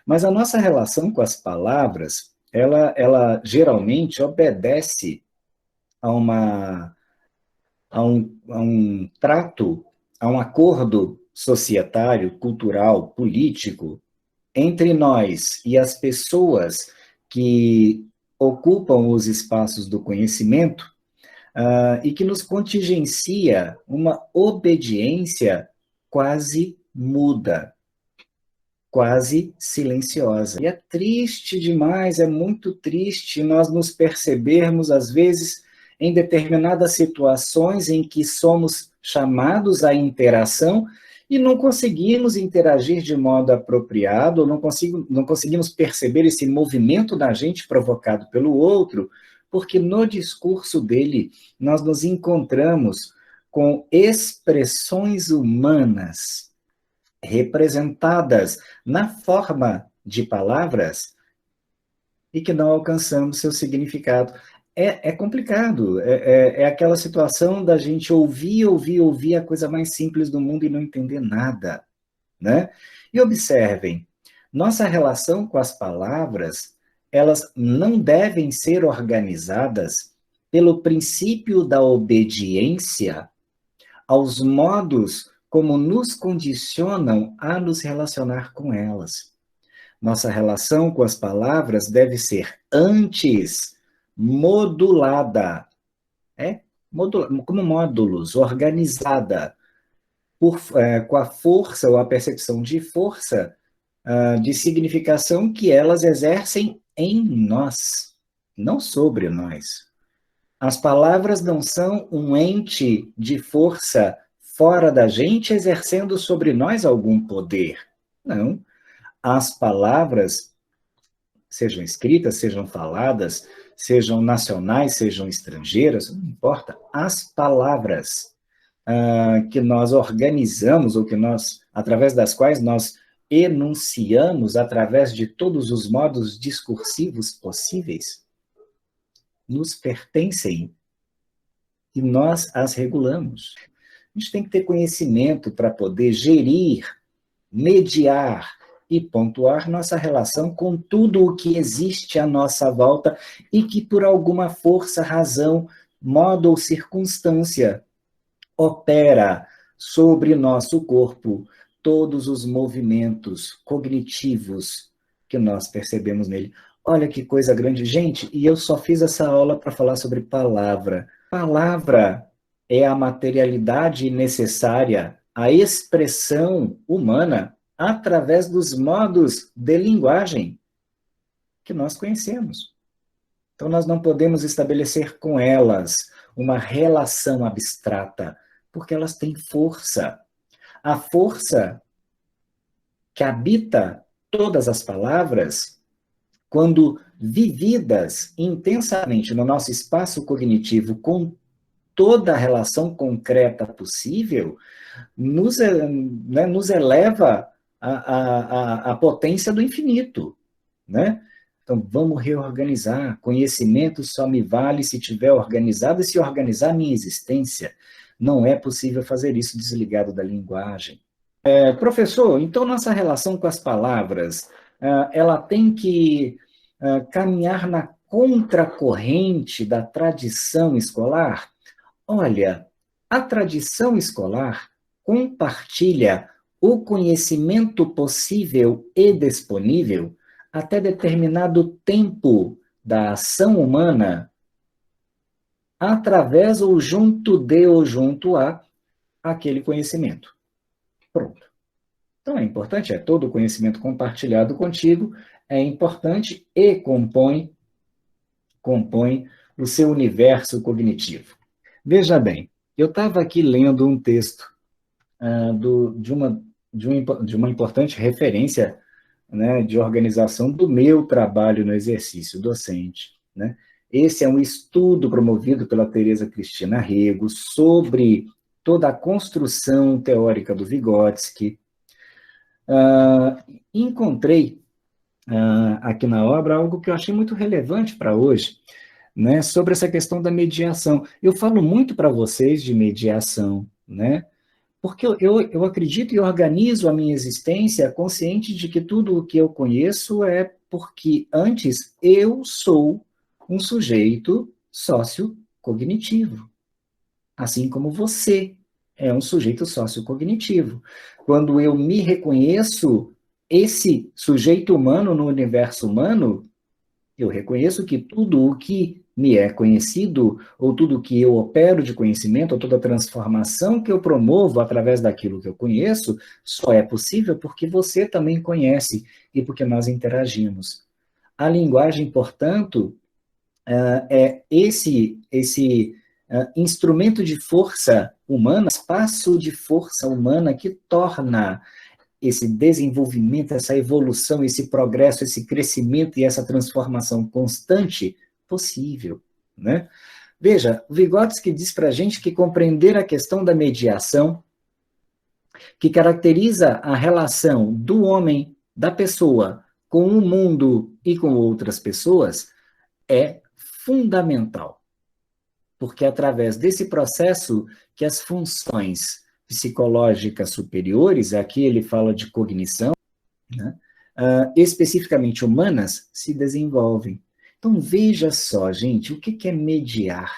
Mas a nossa relação com as palavras, ela geralmente obedece a, uma, a um trato, a um acordo societário, cultural, político, entre nós e as pessoas que ocupam os espaços do conhecimento, e que nos contingencia uma obediência quase muda, quase silenciosa. E é triste demais, é muito triste nós nos percebermos, às vezes, em determinadas situações em que somos chamados à interação e não conseguimos interagir de modo apropriado, não conseguimos perceber esse movimento da gente provocado pelo outro, porque no discurso dele nós nos encontramos com expressões humanas representadas na forma de palavras e que não alcançamos seu significado. É complicado, é aquela situação da gente ouvir a coisa mais simples do mundo e não entender nada, né? E observem, nossa relação com as palavras, elas não devem ser organizadas pelo princípio da obediência aos modos como nos condicionam a nos relacionar com elas. Nossa relação com as palavras deve ser antes modulada, como módulos, organizada, com a força ou a percepção de força, de significação que elas exercem em nós, não sobre nós. As palavras não são um ente de força fora da gente exercendo sobre nós algum poder. Não. As palavras, sejam escritas, sejam faladas, sejam nacionais, sejam estrangeiras, não importa, as palavras que nós organizamos, ou que nós, através das quais nós enunciamos, através de todos os modos discursivos possíveis, nos pertencem e nós as regulamos. A gente tem que ter conhecimento para poder gerir, mediar e pontuar nossa relação com tudo o que existe à nossa volta e que, por alguma força, razão, modo ou circunstância, opera sobre nosso corpo todos os movimentos cognitivos que nós percebemos nele. Olha que coisa grande, gente, e eu só fiz essa aula para falar sobre palavra. Palavra é a materialidade necessária, a expressão humana através dos modos de linguagem que nós conhecemos. Então, nós não podemos estabelecer com elas uma relação abstrata, porque elas têm força. A força que habita todas as palavras, quando vividas intensamente no nosso espaço cognitivo com toda a relação concreta possível, nos eleva à potência do infinito, né? Então, vamos reorganizar. Conhecimento só me vale se tiver organizado e se organizar a minha existência. Não é possível fazer isso desligado da linguagem. Professor, então nossa relação com as palavras, ela tem que caminhar na contracorrente da tradição escolar? Olha, a tradição escolar compartilha o conhecimento possível e disponível até determinado tempo da ação humana, através ou junto de ou junto a aquele conhecimento. Pronto. Então é importante, todo o conhecimento compartilhado contigo é importante e compõe o seu universo cognitivo. Veja bem, eu estava aqui lendo um texto de uma importante referência, né, de organização do meu trabalho no exercício docente, né? Esse é um estudo promovido pela Teresa Cristina Rego sobre toda a construção teórica do Vygotsky. Encontrei aqui na obra algo que eu achei muito relevante para hoje, né, sobre essa questão da mediação. Eu falo muito para vocês de mediação, né? Porque eu acredito e organizo a minha existência consciente de que tudo o que eu conheço é porque antes eu sou um sujeito sociocognitivo, assim como você é um sujeito sociocognitivo. Quando eu me reconheço esse sujeito humano no universo humano, eu reconheço que tudo o que me é conhecido, ou tudo o que eu opero de conhecimento, ou toda transformação que eu promovo através daquilo que eu conheço, só é possível porque você também conhece e porque nós interagimos. A linguagem, portanto, é esse instrumento de força humana, espaço de força humana que torna esse desenvolvimento, essa evolução, esse progresso, esse crescimento e essa transformação constante possível, né? Veja, Vygotsky diz para a gente que compreender a questão da mediação, que caracteriza a relação do homem, da pessoa, com o mundo e com outras pessoas, é fundamental, porque é através desse processo que as funções psicológicas superiores, aqui ele fala de cognição, né, especificamente humanas, se desenvolvem. Então, veja só, gente, o que é mediar?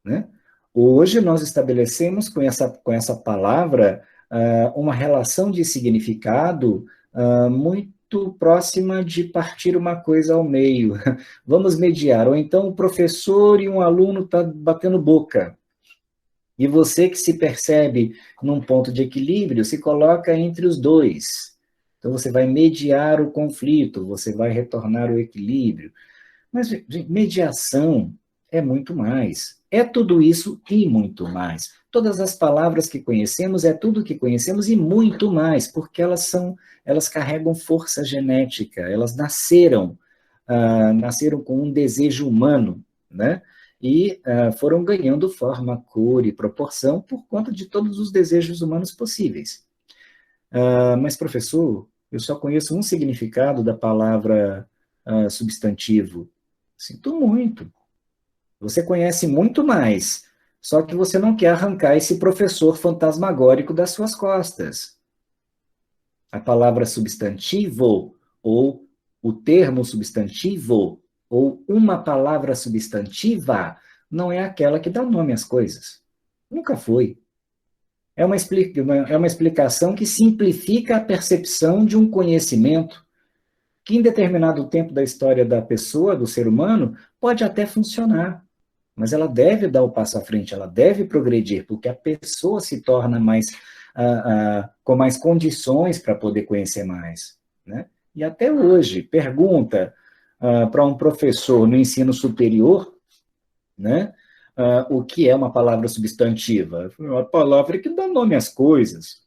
Né? Hoje nós estabelecemos com essa palavra uma relação de significado muito próxima de partir uma coisa ao meio. Vamos mediar. Ou então o professor e um aluno estão batendo boca. E você que se percebe num ponto de equilíbrio, se coloca entre os dois. Então você vai mediar o conflito, você vai retornar o equilíbrio. Mas, gente, mediação é muito mais. É tudo isso e muito mais. Todas as palavras que conhecemos é tudo que conhecemos e muito mais, porque elas carregam força genética, elas nasceram com um desejo humano, né? E foram ganhando forma, cor e proporção por conta de todos os desejos humanos possíveis. Mas, professor, eu só conheço um significado da palavra substantivo. Sinto muito. Você conhece muito mais, só que você não quer arrancar esse professor fantasmagórico das suas costas. A palavra substantivo, ou o termo substantivo, ou uma palavra substantiva, não é aquela que dá nome às coisas. Nunca foi. É uma explicação que simplifica a percepção de um conhecimento que, em determinado tempo da história da pessoa, do ser humano, pode até funcionar, mas ela deve dar o passo à frente, ela deve progredir, porque a pessoa se torna com mais condições para poder conhecer mais, né? E até hoje, pergunta para um professor no ensino superior, né? O que é uma palavra substantiva? Uma palavra que dá nome às coisas.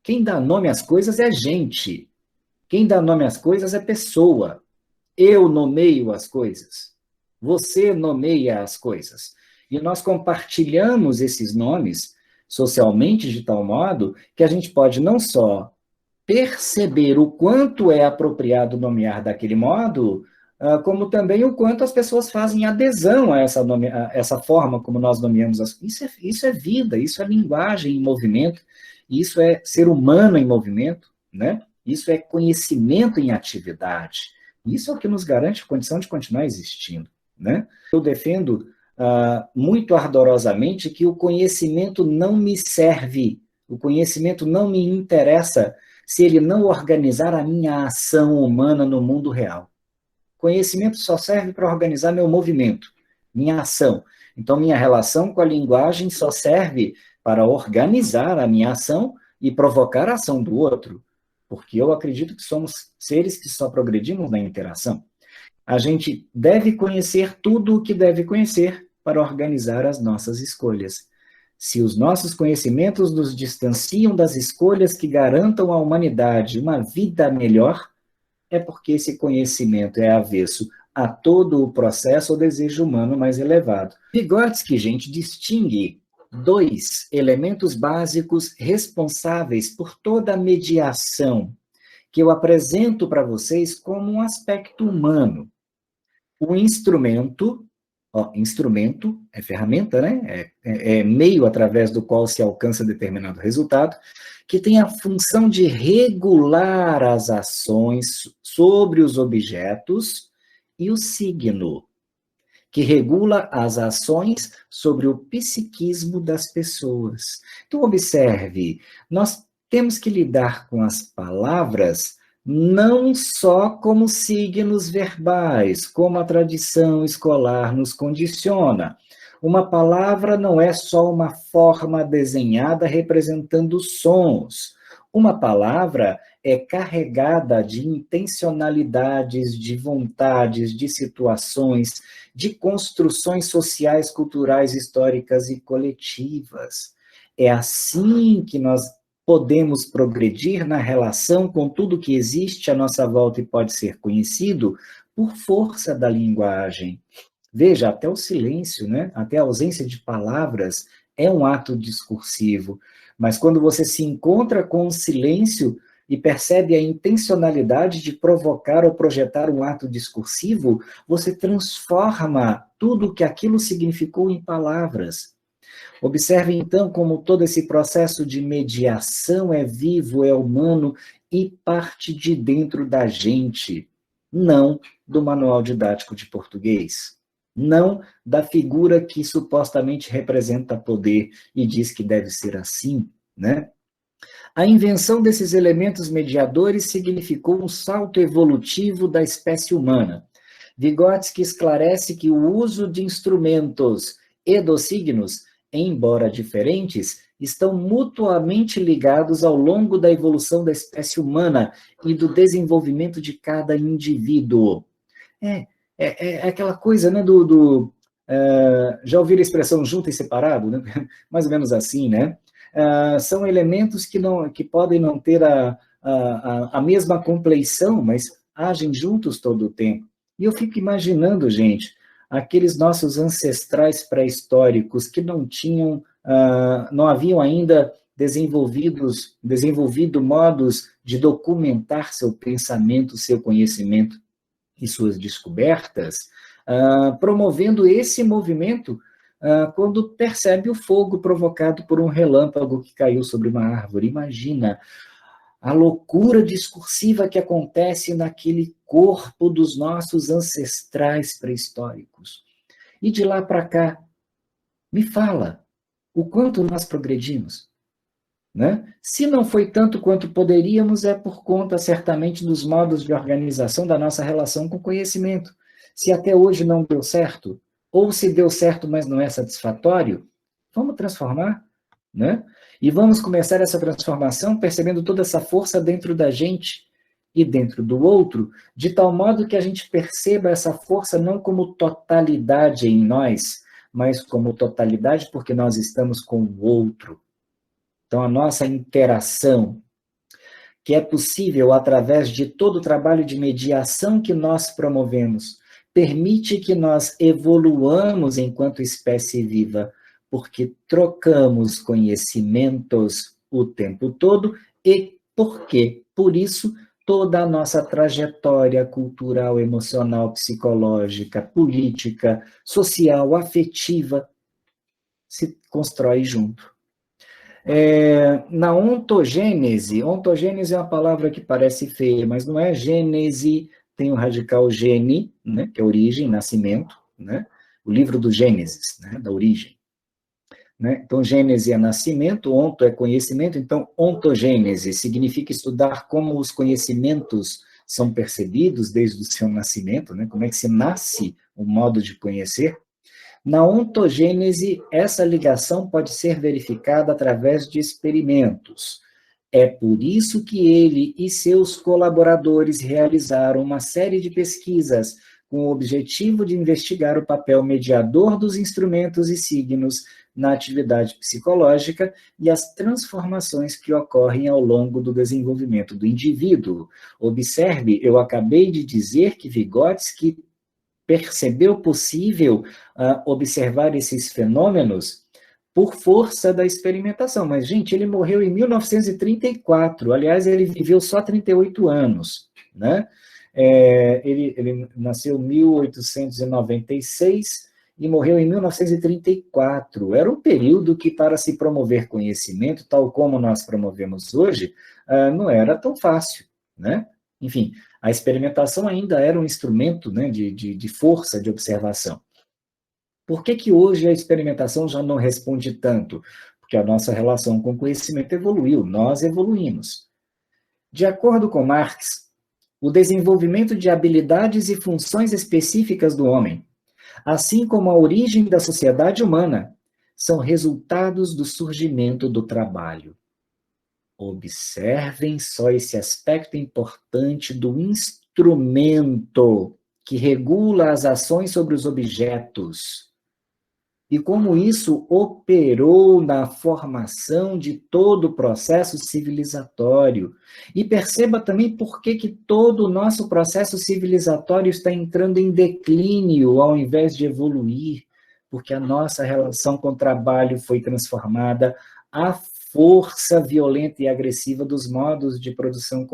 Quem dá nome às coisas é gente. Quem dá nome às coisas é pessoa. Eu nomeio as coisas. Você nomeia as coisas. E nós compartilhamos esses nomes socialmente de tal modo que a gente pode não só perceber o quanto é apropriado nomear daquele modo, como também o quanto as pessoas fazem adesão a essa forma como nós nomeamos as coisas. Isso é vida, isso é linguagem em movimento, isso é ser humano em movimento, né? Isso é conhecimento em atividade. Isso é o que nos garante a condição de continuar existindo, né? Eu defendo muito ardorosamente que o conhecimento não me serve, o conhecimento não me interessa se ele não organizar a minha ação humana no mundo real. Conhecimento só serve para organizar meu movimento, minha ação. Então, minha relação com a linguagem só serve para organizar a minha ação e provocar a ação do outro, porque eu acredito que somos seres que só progredimos na interação. A gente deve conhecer tudo o que deve conhecer para organizar as nossas escolhas. Se os nossos conhecimentos nos distanciam das escolhas que garantam à humanidade uma vida melhor, é porque esse conhecimento é avesso a todo o processo ou desejo humano mais elevado. Vygotsky, gente, distingue dois elementos básicos responsáveis por toda a mediação que eu apresento para vocês como um aspecto humano. O instrumento Ó, instrumento é ferramenta, né? É meio através do qual se alcança determinado resultado, que tem a função de regular as ações sobre os objetos, e o signo, que regula as ações sobre o psiquismo das pessoas. Então, observe, nós temos que lidar com as palavras não só como signos verbais, como a tradição escolar nos condiciona. Uma palavra não é só uma forma desenhada representando sons. Uma palavra é carregada de intencionalidades, de vontades, de situações, de construções sociais, culturais, históricas e coletivas. É assim que nós podemos progredir na relação com tudo que existe à nossa volta e pode ser conhecido por força da linguagem. Veja, até o silêncio, né? Até a ausência de palavras é um ato discursivo. Mas quando você se encontra com o silêncio e percebe a intencionalidade de provocar ou projetar um ato discursivo, você transforma tudo o que aquilo significou em palavras. Observe, então, como todo esse processo de mediação é vivo, é humano e parte de dentro da gente, não do manual didático de português, não da figura que supostamente representa poder e diz que deve ser assim, né? A invenção desses elementos mediadores significou um salto evolutivo da espécie humana. Vygotsky esclarece que o uso de instrumentos e dos signos, embora diferentes, estão mutuamente ligados ao longo da evolução da espécie humana e do desenvolvimento de cada indivíduo. É aquela coisa, né, já ouviram a expressão junto e separado, né? Mais ou menos assim, né? São elementos que podem não ter a mesma compleição, mas agem juntos todo o tempo. E eu fico imaginando, gente, aqueles nossos ancestrais pré-históricos que não haviam ainda desenvolvido modos de documentar seu pensamento, seu conhecimento e suas descobertas, promovendo esse movimento quando percebe o fogo provocado por um relâmpago que caiu sobre uma árvore. Imagina a loucura discursiva que acontece naquele corpo dos nossos ancestrais pré-históricos. E de lá para cá, me fala, o quanto nós progredimos? Né? Se não foi tanto quanto poderíamos, é por conta, certamente, dos modos de organização da nossa relação com o conhecimento. Se até hoje não deu certo, ou se deu certo, mas não é satisfatório, vamos transformar, né? E vamos começar essa transformação percebendo toda essa força dentro da gente e dentro do outro, de tal modo que a gente perceba essa força não como totalidade em nós, mas como totalidade porque nós estamos com o outro. Então, a nossa interação, que é possível através de todo o trabalho de mediação que nós promovemos, permite que nós evoluamos enquanto espécie viva, porque trocamos conhecimentos o tempo todo e porque, por isso, toda a nossa trajetória cultural, emocional, psicológica, política, social, afetiva, se constrói junto. Na ontogênese é uma palavra que parece feia, mas não é gênese, tem o radical gene, né, que é origem, nascimento, né, o livro do Gênesis, né, da origem. Né? Então, gênese é nascimento, onto é conhecimento, então ontogênese significa estudar como os conhecimentos são percebidos desde o seu nascimento, né, como é que se nasce um modo de conhecer. Na ontogênese, essa ligação pode ser verificada através de experimentos. É por isso que ele e seus colaboradores realizaram uma série de pesquisas com o objetivo de investigar o papel mediador dos instrumentos e signos na atividade psicológica e as transformações que ocorrem ao longo do desenvolvimento do indivíduo. Observe, eu acabei de dizer que Vygotsky percebeu possível observar esses fenômenos por força da experimentação. Mas, gente, ele morreu em 1934. Aliás, ele viveu só 38 anos. Né? Ele nasceu em 1896 e morreu em 1934. Era um período que, para se promover conhecimento, tal como nós promovemos hoje, não era tão fácil, né? Enfim, a experimentação ainda era um instrumento, né, de força de observação. Por que que hoje a experimentação já não responde tanto? Porque a nossa relação com o conhecimento evoluiu, nós evoluímos. De acordo com Marx, o desenvolvimento de habilidades e funções específicas do homem, assim como a origem da sociedade humana, são resultados do surgimento do trabalho. Observem só esse aspecto importante do instrumento que regula as ações sobre os objetos e como isso operou na formação de todo o processo civilizatório. E perceba também por que todo o nosso processo civilizatório está entrando em declínio ao invés de evoluir, porque a nossa relação com o trabalho foi transformada à força violenta e agressiva dos modos de produção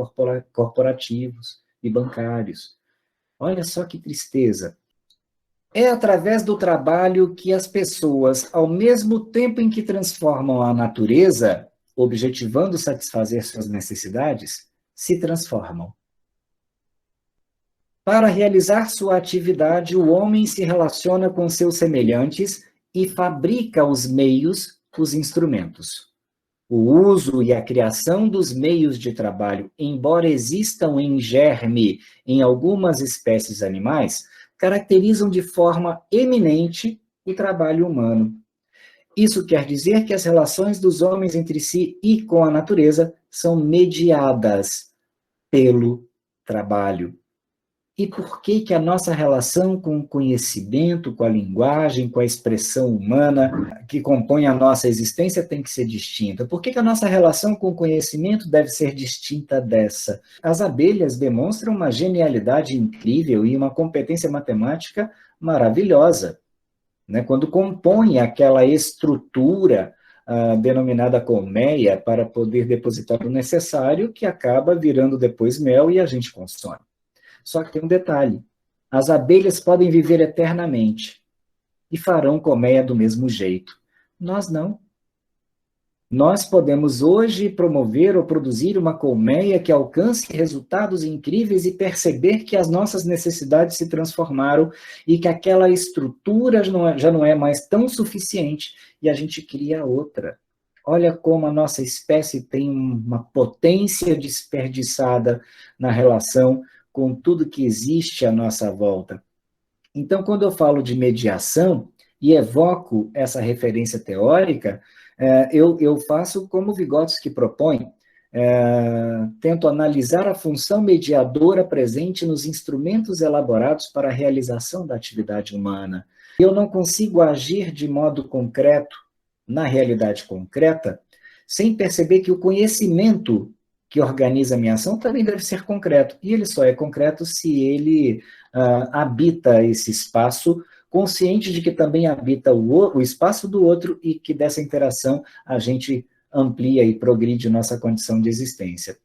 corporativos e bancários. Olha só que tristeza. É através do trabalho que as pessoas, ao mesmo tempo em que transformam a natureza, objetivando satisfazer suas necessidades, se transformam. Para realizar sua atividade, o homem se relaciona com seus semelhantes e fabrica os meios, os instrumentos. O uso e a criação dos meios de trabalho, embora existam em germe em algumas espécies animais, caracterizam de forma eminente o trabalho humano. Isso quer dizer que as relações dos homens entre si e com a natureza são mediadas pelo trabalho. E por que a nossa relação com o conhecimento, com a linguagem, com a expressão humana que compõe a nossa existência tem que ser distinta? Por que a nossa relação com o conhecimento deve ser distinta dessa? As abelhas demonstram uma genialidade incrível e uma competência matemática maravilhosa, né? Quando compõem aquela estrutura denominada colmeia para poder depositar o necessário, que acaba virando depois mel e a gente consome. Só que tem um detalhe: as abelhas podem viver eternamente e farão colmeia do mesmo jeito. Nós não. Nós podemos hoje promover ou produzir uma colmeia que alcance resultados incríveis e perceber que as nossas necessidades se transformaram e que aquela estrutura já não é mais tão suficiente e a gente cria outra. Olha como a nossa espécie tem uma potência desperdiçada na relação com tudo que existe à nossa volta. Então, quando eu falo de mediação e evoco essa referência teórica, eu faço como Vygotsky propõe, tento analisar a função mediadora presente nos instrumentos elaborados para a realização da atividade humana. Eu não consigo agir de modo concreto, na realidade concreta, sem perceber que o conhecimento que organiza a minha ação também deve ser concreto. E ele só é concreto se ele habita esse espaço, consciente de que também habita o espaço do outro e que dessa interação a gente amplia e progride nossa condição de existência.